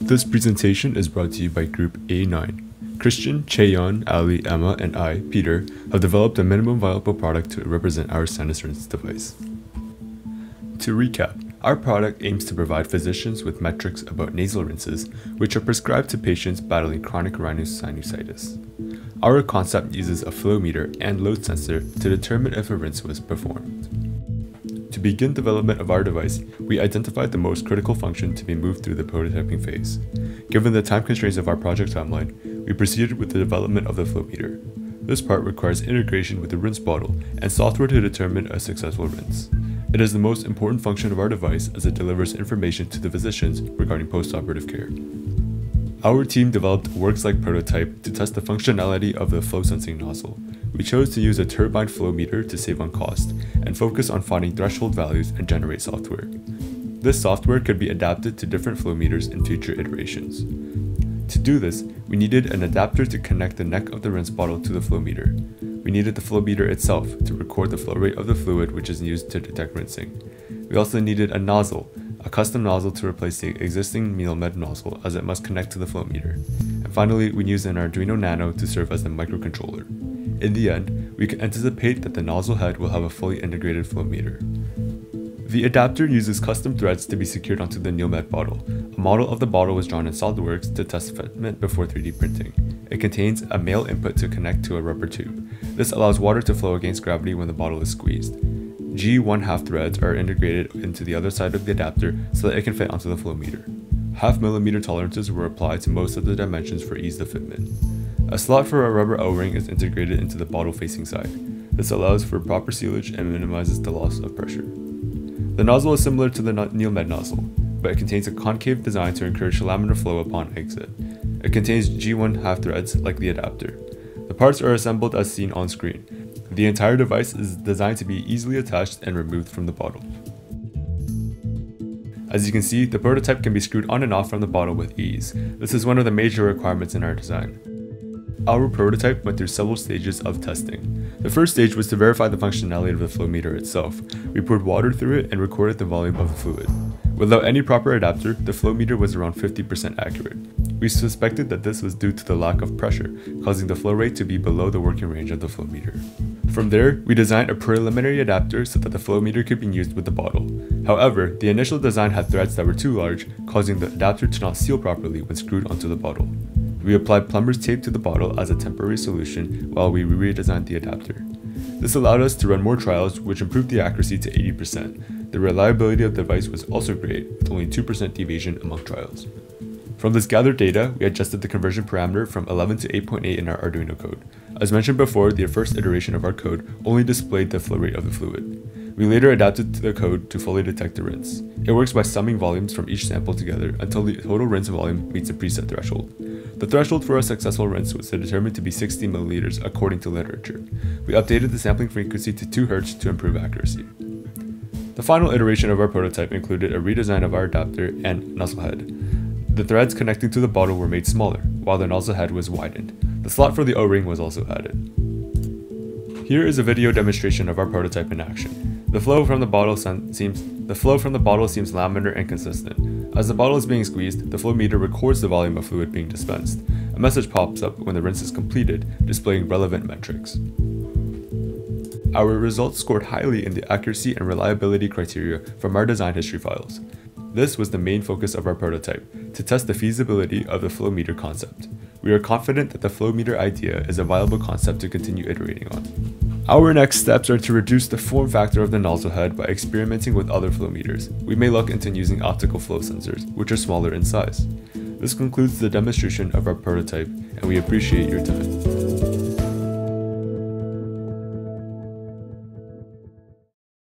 This presentation is brought to you by Group A9. Christian, Cheon, Ali, Emma, and I, Peter, have developed a minimum viable product to represent our Sinus Rise device. To recap, our product aims to provide physicians with metrics about nasal rinses, which are prescribed to patients battling chronic rhinosinusitis. Our concept uses a flow meter and load sensor to determine if a rinse was performed. To begin development of our device, we identified the most critical function to be moved through the prototyping phase. Given the time constraints of our project timeline, we proceeded with the development of the flow meter. This part requires integration with the rinse bottle and software to determine a successful rinse. It is the most important function of our device as it delivers information to the physicians regarding post-operative care. Our team developed a works-like prototype to test the functionality of the flow sensing nozzle. We chose to use a turbine flow meter to save on cost and focus on finding threshold values and generate software. This software could be adapted to different flow meters in future iterations. To do this, we needed an adapter to connect the neck of the rinse bottle to the flow meter. We needed the flow meter itself to record the flow rate of the fluid which is used to detect rinsing. We also needed a nozzle, a custom nozzle to replace the existing NeilMed nozzle as it must connect to the flow meter. And finally, we used an Arduino Nano to serve as the microcontroller. In the end, we can anticipate that the nozzle head will have a fully integrated flow meter. The adapter uses custom threads to be secured onto the NeilMed bottle. A model of the bottle was drawn in SolidWorks to test fitment before 3D printing. It contains a male input to connect to a rubber tube. This allows water to flow against gravity when the bottle is squeezed. G 1/2 threads are integrated into the other side of the adapter so that it can fit onto the flow meter. 0.5 mm tolerances were applied to most of the dimensions for ease of fitment. A slot for a rubber O-ring is integrated into the bottle facing side. This allows for proper sealage and minimizes the loss of pressure. The nozzle is similar to the NeilMed nozzle, but it contains a concave design to encourage laminar flow upon exit. It contains G 1/2 threads like the adapter. The parts are assembled as seen on screen. The entire device is designed to be easily attached and removed from the bottle. As you can see, the prototype can be screwed on and off from the bottle with ease. This is one of the major requirements in our design. Our prototype went through several stages of testing. The first stage was to verify the functionality of the flow meter itself. We poured water through it and recorded the volume of the fluid. Without any proper adapter, the flow meter was around 50% accurate. We suspected that this was due to the lack of pressure, causing the flow rate to be below the working range of the flow meter. From there, we designed a preliminary adapter so that the flow meter could be used with the bottle. However, the initial design had threads that were too large, causing the adapter to not seal properly when screwed onto the bottle. We applied plumber's tape to the bottle as a temporary solution while we redesigned the adapter. This allowed us to run more trials, which improved the accuracy to 80%. The reliability of the device was also great, with only 2% deviation among trials. From this gathered data, we adjusted the conversion parameter from 11 to 8.8 in our Arduino code. As mentioned before, the first iteration of our code only displayed the flow rate of the fluid. We later adapted the code to fully detect the rinse. It works by summing volumes from each sample together until the total rinse volume meets a preset threshold. The threshold for a successful rinse was determined to be 60 milliliters according to literature. We updated the sampling frequency to 2 Hz to improve accuracy. The final iteration of our prototype included a redesign of our adapter and nozzle head. The threads connecting to the bottle were made smaller, while the nozzle head was widened. The slot for the O-ring was also added. Here is a video demonstration of our prototype in action. The flow from the bottle seems laminar and consistent. As the bottle is being squeezed, the flow meter records the volume of fluid being dispensed. A message pops up when the rinse is completed, displaying relevant metrics. Our results scored highly in the accuracy and reliability criteria from our design history files. This was the main focus of our prototype, to test the feasibility of the flow meter concept. We are confident that the flow meter idea is a viable concept to continue iterating on. Our next steps are to reduce the form factor of the nozzle head by experimenting with other flow meters. We may look into using optical flow sensors, which are smaller in size. This concludes the demonstration of our prototype, and we appreciate your time.